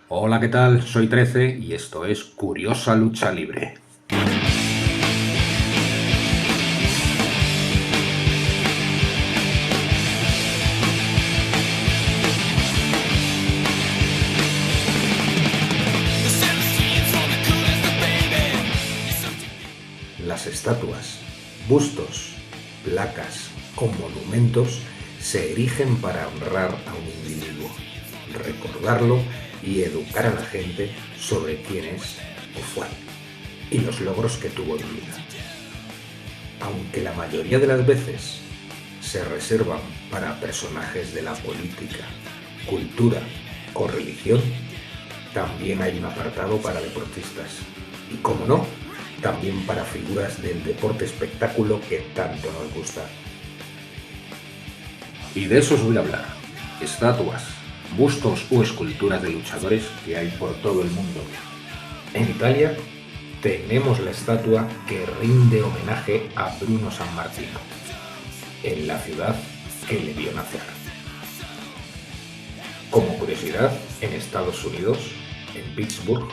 Hola, ¿qué tal? Soy 13 y esto es Curiosa Lucha Libre. Las estatuas, bustos, placas o monumentos se erigen para honrar a un individuo, recordarlo y educar a la gente sobre quién es o fue y los logros que tuvo en vida. Aunque la mayoría de las veces se reservan para personajes de la política, cultura o religión, también hay un apartado para deportistas y, como no, también para figuras del deporte espectáculo que tanto nos gusta. Y de eso os voy a hablar: estatuas, bustos o esculturas de luchadores que hay por todo el mundo. En Italia tenemos la estatua que rinde homenaje a Bruno Sammartino, en la ciudad que le vio nacer. Como curiosidad, en Estados Unidos, en Pittsburgh,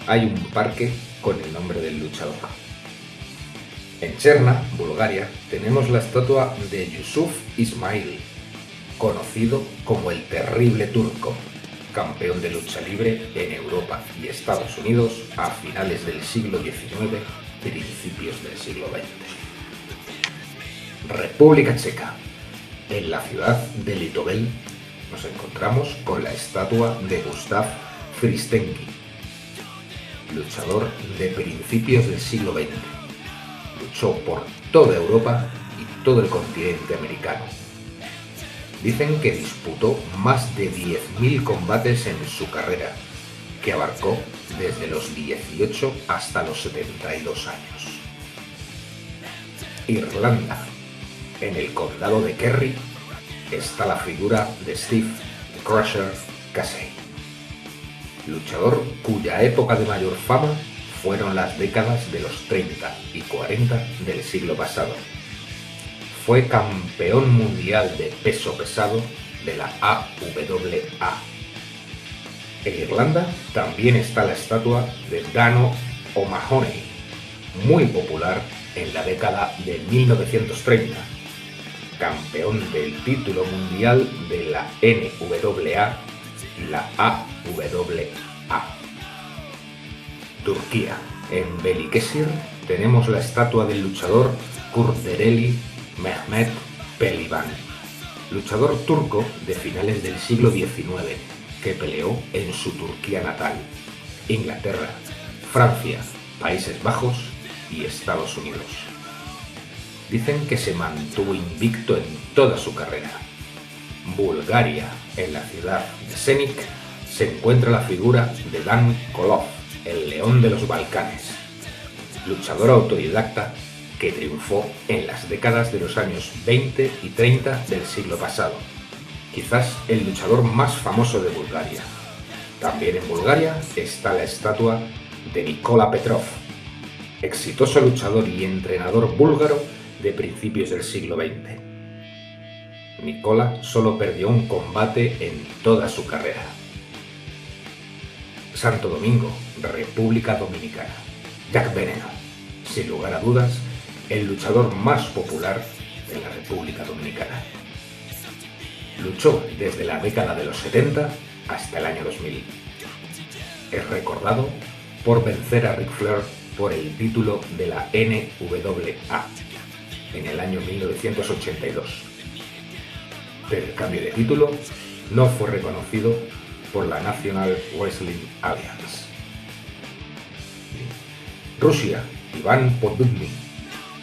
hay un parque con el nombre del luchador. En Cherna, Bulgaria, tenemos la estatua de Yusuf Ismail, conocido como el Terrible Turco, campeón de lucha libre en Europa y Estados Unidos a finales del siglo XIX, principios del siglo XX. República Checa. En la ciudad de Litovel nos encontramos con la estatua de Gustav Fristenki, luchador de principios del siglo XX. Luchó por toda Europa y todo el continente americano. Dicen que disputó más de 10.000 combates en su carrera, que abarcó desde los 18 hasta los 72 años. Irlanda. En el condado de Kerry está la figura de Steve "The Crusher" Casey, luchador cuya época de mayor fama fueron las décadas de los 30 y 40 del siglo pasado. Fue campeón mundial de peso pesado de la AWA. En Irlanda también está la estatua de Dano O'Mahony, muy popular en la década de 1930, campeón del título mundial de la NWA y la AWA. Turquía. En Balıkesir tenemos la estatua del luchador Kurdureli Mehmet Pehlivan, luchador turco de finales del siglo XIX, que peleó en su Turquía natal, Inglaterra, Francia, Países Bajos y Estados Unidos. Dicen que se mantuvo invicto en toda su carrera. Bulgaria. En la ciudad de Senik se encuentra la figura de Dan Kolov, el león de los Balcanes, luchador autodidacta que triunfó en las décadas de los años 20 y 30 del siglo pasado, quizás el luchador más famoso de Bulgaria. También en Bulgaria está la estatua de Nikola Petrov, exitoso luchador y entrenador búlgaro de principios del siglo XX. Nikola solo perdió un combate en toda su carrera. Santo Domingo, República Dominicana. Jack Veneno, sin lugar a dudas, el luchador más popular de la República Dominicana. Luchó desde la década de los 70 hasta el año 2000. Es recordado por vencer a Ric Flair por el título de la NWA en el año 1982. Pero el cambio de título no fue reconocido por la National Wrestling Alliance. Rusia. Iván Podudny,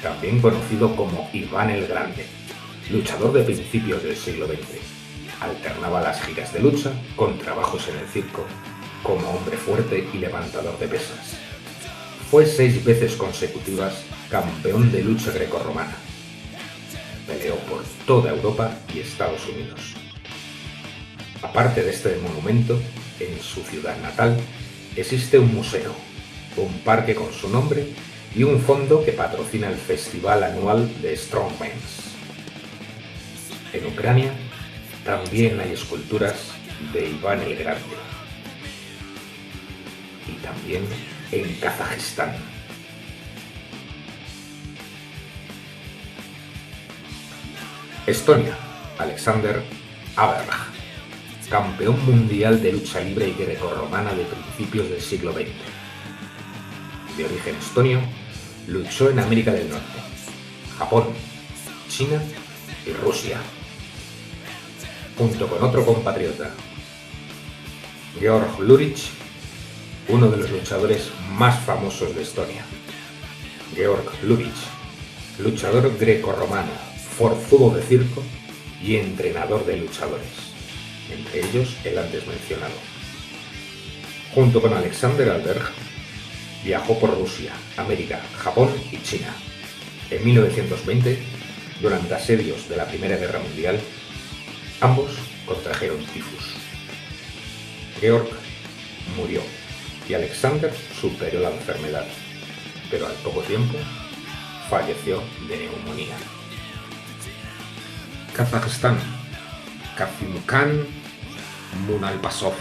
también conocido como Iván el Grande, luchador de principios del siglo XX. Alternaba las giras de lucha con trabajos en el circo, como hombre fuerte y levantador de pesas. Fue 6 veces consecutivas campeón de lucha grecorromana. Peleó por toda Europa y Estados Unidos. Aparte de este monumento, en su ciudad natal existe un museo, un parque con su nombre y un fondo que patrocina el festival anual de Strongmans. En Ucrania también hay esculturas de Iván el Grande. y también en Kazajistán. Estonia, Alexander Averch, campeón mundial de lucha libre y grecorromana de principios del siglo XX. De origen estonio, luchó en América del Norte, Japón, China y Rusia, junto con otro compatriota, Georg Luric, uno de los luchadores más famosos de Estonia. Georg Luric, luchador grecorromano, forzudo de circo y entrenador de luchadores, entre ellos el antes mencionado. Junto con Alexander Averch, viajó por Rusia, América, Japón y China. En 1920, durante asedios de la Primera Guerra Mundial, ambos contrajeron tifus. Georg murió y Alexander superó la enfermedad, pero al poco tiempo falleció de neumonía. Kazajistán, Kazimkan Munalbasov.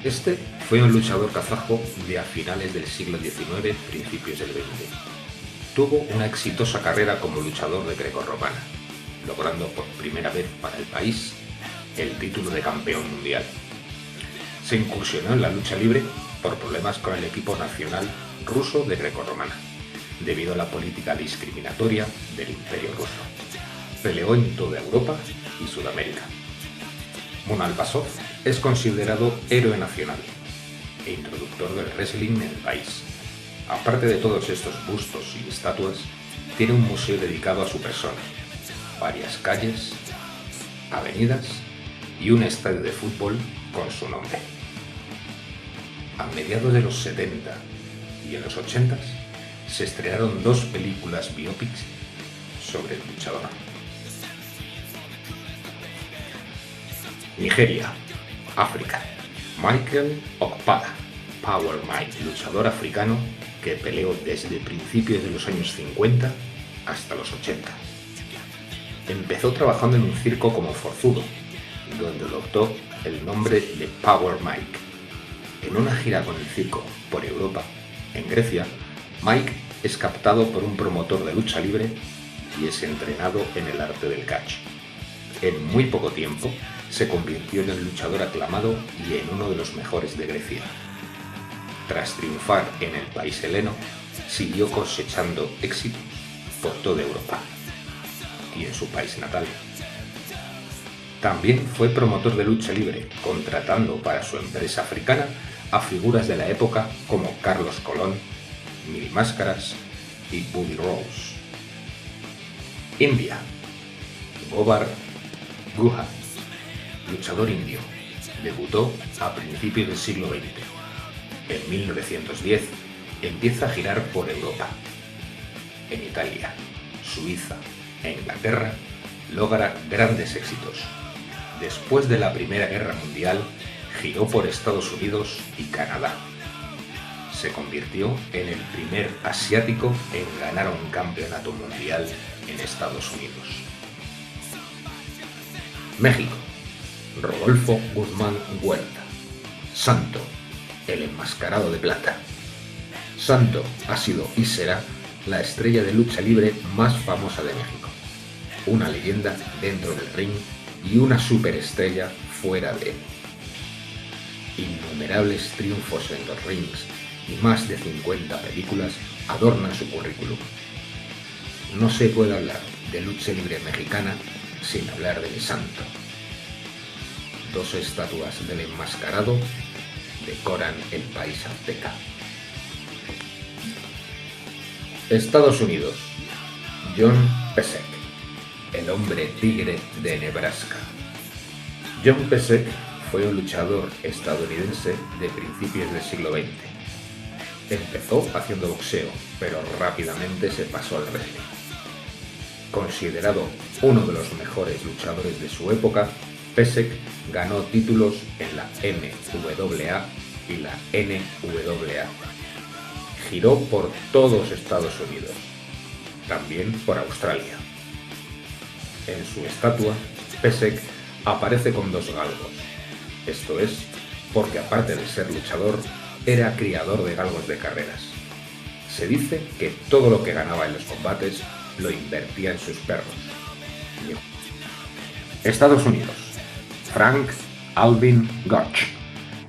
Este fue un luchador kazajo de a finales del siglo XIX, principios del XX. Tuvo una exitosa carrera como luchador de grecorromana, logrando por primera vez para el país el título de campeón mundial. Se incursionó en la lucha libre por problemas con el equipo nacional ruso de grecorromana, debido a la política discriminatoria del Imperio ruso. Peleó en toda Europa y Sudamérica. Munalbasov es considerado héroe nacional e introductor del wrestling en el país. Aparte de todos estos bustos y estatuas, tiene un museo dedicado a su persona, varias calles, avenidas y un estadio de fútbol con su nombre. A mediados de los 70 y en los 80 se estrenaron 2 películas biopics sobre el luchador. Nigeria, África. Michael Okpala, Power Mike, luchador africano que peleó desde principios de los años 50 hasta los 80. Empezó trabajando en un circo como forzudo, donde adoptó el nombre de Power Mike. En una gira con el circo por Europa, en Grecia, Mike es captado por un promotor de lucha libre y es entrenado en el arte del catch. En muy poco tiempo se convirtió en el luchador aclamado y en uno de los mejores de Grecia. Tras triunfar en el país heleno, siguió cosechando éxitos por toda Europa y en su país natal. También fue promotor de lucha libre, contratando para su empresa africana a figuras de la época como Carlos Colón, Mil Máscaras y Buddy Rose. India, Gobar Guha, luchador indio, debutó a principios del siglo XX. En 1910 empieza a girar por Europa. En Italia, Suiza e Inglaterra logra grandes éxitos. Después de la Primera Guerra Mundial, giró por Estados Unidos y Canadá. Se convirtió en el primer asiático en ganar un campeonato mundial en Estados Unidos. México, Rodolfo Guzmán Huerta, Santo, el enmascarado de plata. Santo ha sido y será la estrella de lucha libre más famosa de México, una leyenda dentro del ring y una superestrella fuera de él. Innumerables triunfos en los rings y más de 50 películas adornan su currículum. No se puede hablar de lucha libre mexicana sin hablar del Santo. 2 estatuas del enmascarado decoran el país azteca. Estados Unidos, John Pesek, el hombre tigre de Nebraska. John Pesek fue un luchador estadounidense de principios del siglo XX. Empezó haciendo boxeo, pero rápidamente se pasó al wrestling. Considerado uno de los mejores luchadores de su época, Pesek ganó títulos en la MWA y la NWA. Giró por todos Estados Unidos, también por Australia. En su estatua, Pesek aparece con 2 galgos. Esto es porque aparte de ser luchador, era criador de galgos de carreras. Se dice que todo lo que ganaba en los combates lo invertía en sus perros. Estados Unidos. Frank Alvin Gotch,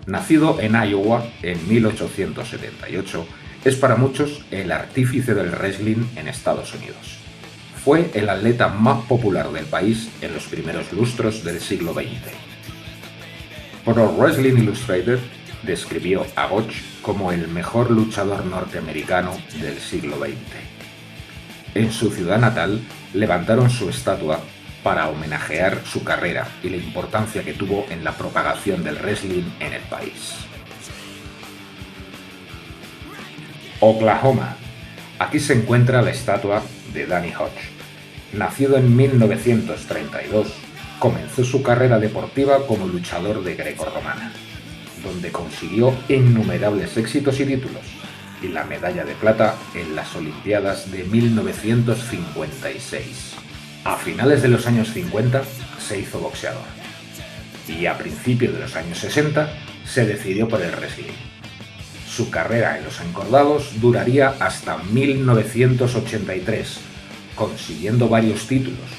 nacido en Iowa en 1878, es para muchos el artífice del wrestling en Estados Unidos. Fue el atleta más popular del país en los primeros lustros del siglo XX. Pro Wrestling Illustrated describió a Gotch como el mejor luchador norteamericano del siglo XX. En su ciudad natal levantaron su estatua para homenajear su carrera y la importancia que tuvo en la propagación del wrestling en el país. Oklahoma. Aquí se encuentra la estatua de Danny Hodge. Nacido en 1932, comenzó su carrera deportiva como luchador de grecorromana, donde consiguió innumerables éxitos y títulos, y la medalla de plata en las Olimpiadas de 1956. A finales de los años 50 se hizo boxeador, y a principios de los años 60 se decidió por el wrestling. Su carrera en los encordados duraría hasta 1983, consiguiendo varios títulos,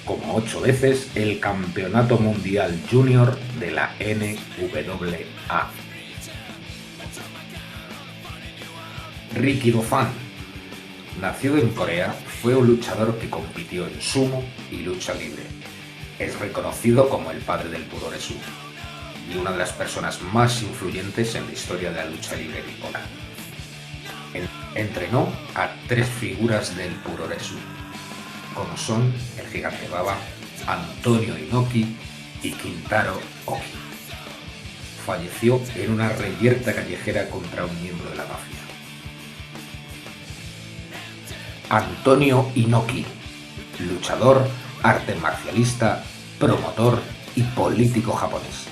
como 8 veces el Campeonato Mundial Junior de la NWA. Rikidōfan, nacido en Corea, fue un luchador que compitió en sumo y lucha libre. Es reconocido como el padre del puroresu y una de las personas más influyentes en la historia de la lucha libre nipona. Entrenó a 3 figuras del puroresu, como son el Gigante Baba, Antonio Inoki y Kintaro Oki. Falleció en una reyerta callejera contra un miembro de la mafia. Antonio Inoki, luchador, arte marcialista, promotor y político japonés.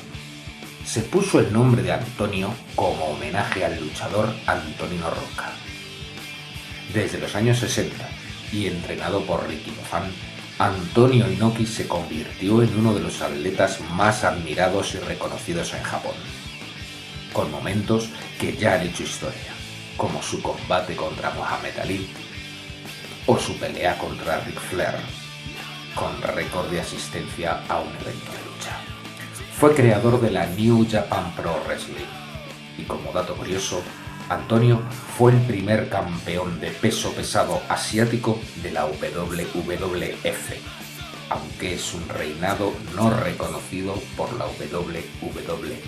Se puso el nombre de Antonio como homenaje al luchador Antonino Rocca. Desde los años 60, y entrenado por Rikidōfan, Antonio Inoki se convirtió en uno de los atletas más admirados y reconocidos en Japón, con momentos que ya han hecho historia, como su combate contra Muhammad Ali o su pelea contra Ric Flair, con récord de asistencia a un evento de lucha. Fue creador de la New Japan Pro Wrestling y, como dato curioso, Antonio fue el primer campeón de peso pesado asiático de la WWF, aunque es un reinado no reconocido por la WWE.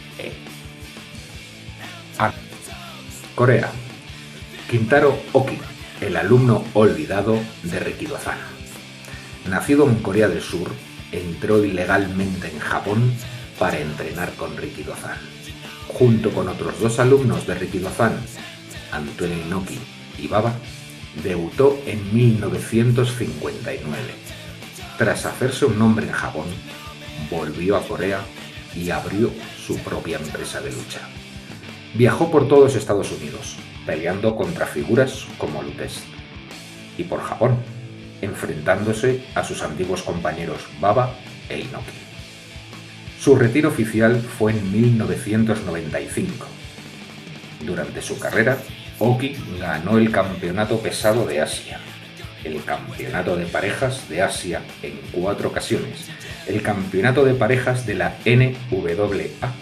Corea. Kintaro Oki, el alumno olvidado de Rikidōfan. Nacido en Corea del Sur, entró ilegalmente en Japón para entrenar con Rikidōfan. Junto con otros 2 alumnos de Rikidōfan, Antonio Inoki y Baba, debutó en 1959. Tras hacerse un nombre en Japón, volvió a Corea y abrió su propia empresa de lucha. Viajó por todos Estados Unidos, peleando contra figuras como Lutest, y por Japón, enfrentándose a sus antiguos compañeros Baba e Inoki. Su retiro oficial fue en 1995. Durante su carrera, Oki ganó el Campeonato Pesado de Asia, el Campeonato de Parejas de Asia en 4 ocasiones, el Campeonato de Parejas de la NWA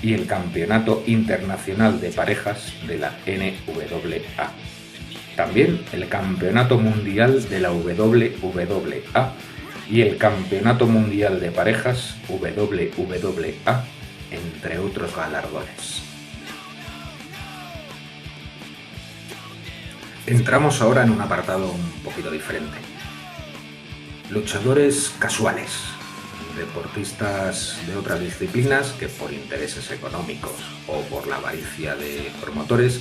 y el Campeonato Internacional de Parejas de la NWA. También el Campeonato Mundial de la WWA y el Campeonato Mundial de Parejas WWA, entre otros galardones. Entramos ahora en un apartado un poquito diferente. Luchadores casuales, deportistas de otras disciplinas que por intereses económicos o por la avaricia de promotores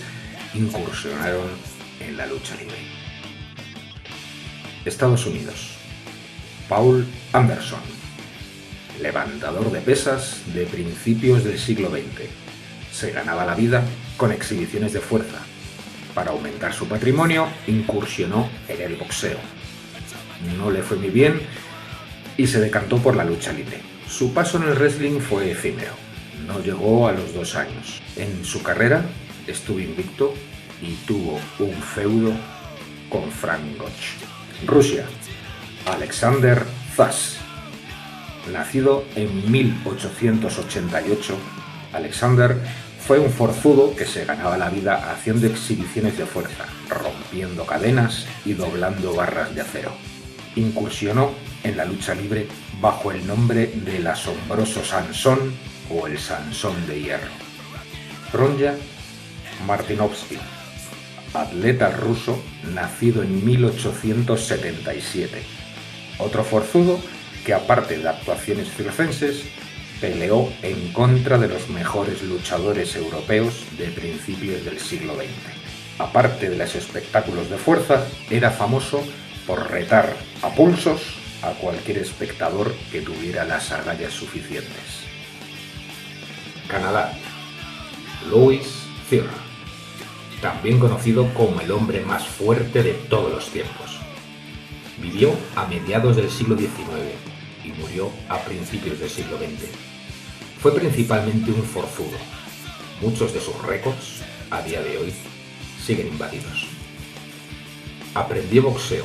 incursionaron en la lucha libre. Estados Unidos. Paul Anderson, levantador de pesas de principios del siglo XX. Se ganaba la vida con exhibiciones de fuerza. Para aumentar su patrimonio, incursionó en el boxeo. No le fue muy bien y se decantó por la lucha libre. Su paso en el wrestling fue efímero. No llegó a los 2 años. En su carrera estuvo invicto y tuvo un feudo con Frank Gotch. Rusia, Alexander Zas. Nacido en 1888, Alexander fue un forzudo que se ganaba la vida haciendo exhibiciones de fuerza, rompiendo cadenas y doblando barras de acero. Incursionó en la lucha libre bajo el nombre del asombroso Sansón o el Sansón de hierro. Ronja Martinovsky, atleta ruso nacido en 1877. Otro forzudo que, aparte de actuaciones circenses, peleó en contra de los mejores luchadores europeos de principios del siglo XX. Aparte de los espectáculos de fuerza, era famoso por retar a pulsos a cualquier espectador que tuviera las agallas suficientes. Canadá. Louis Cyr, también conocido como el hombre más fuerte de todos los tiempos. Vivió a mediados del siglo XIX y murió a principios del siglo XX. Fue principalmente un forzudo. Muchos de sus récords, a día de hoy, siguen imbatidos. Aprendió boxeo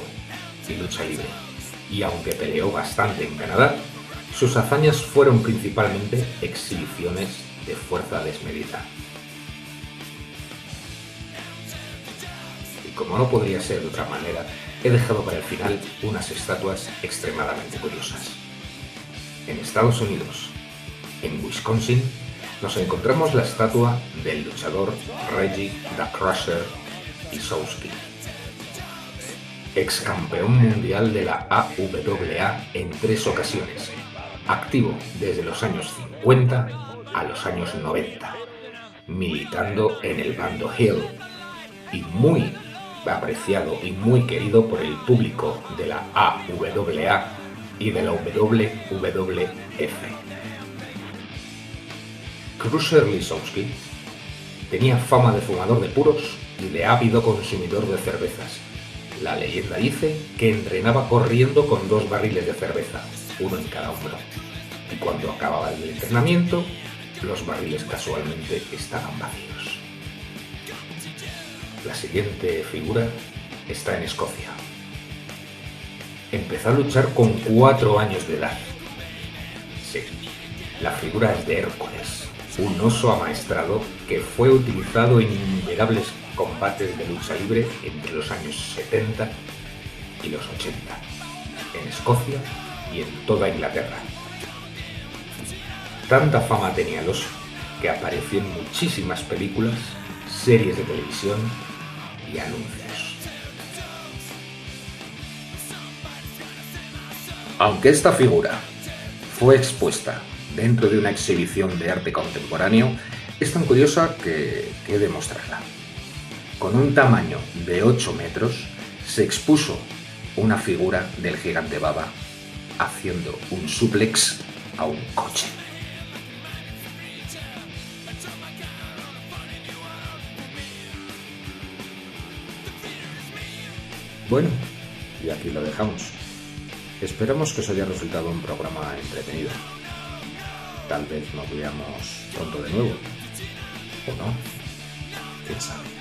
y lucha libre, y aunque peleó bastante en Canadá, sus hazañas fueron principalmente exhibiciones de fuerza desmedida. Y como no podría ser de otra manera, he dejado para el final unas estatuas extremadamente curiosas. En Estados Unidos, en Wisconsin, nos encontramos la estatua del luchador Reggie "The Crusher" Lisowski, ex campeón mundial de la AWA en 3 ocasiones, activo desde los años 50 a los años 90, militando en el bando Hill y muy apreciado y muy querido por el público de la AWA y de la WWF. Crusher Lisowski tenía fama de fumador de puros y de ávido consumidor de cervezas. La leyenda dice que entrenaba corriendo con 2 barriles de cerveza, uno en cada hombro, y cuando acababa el entrenamiento, los barriles casualmente estaban vacíos. La siguiente figura está en Escocia. Empezó a luchar con 4 años de edad. Sí, la figura es de Hércules, un oso amaestrado que fue utilizado en innumerables combates de lucha libre entre los años 70 y los 80, en Escocia y en toda Inglaterra. Tanta fama tenía el oso que apareció en muchísimas películas, series de televisión y anuncios. Aunque esta figura fue expuesta dentro de una exhibición de arte contemporáneo, es tan curiosa que he de mostrarla. Con un tamaño de 8 metros, se expuso una figura del gigante Baba haciendo un suplex a un coche. Bueno, y aquí lo dejamos. Esperamos que os haya resultado un programa entretenido. Tal vez nos veamos pronto de nuevo. ¿O no? ¿Quién sabe?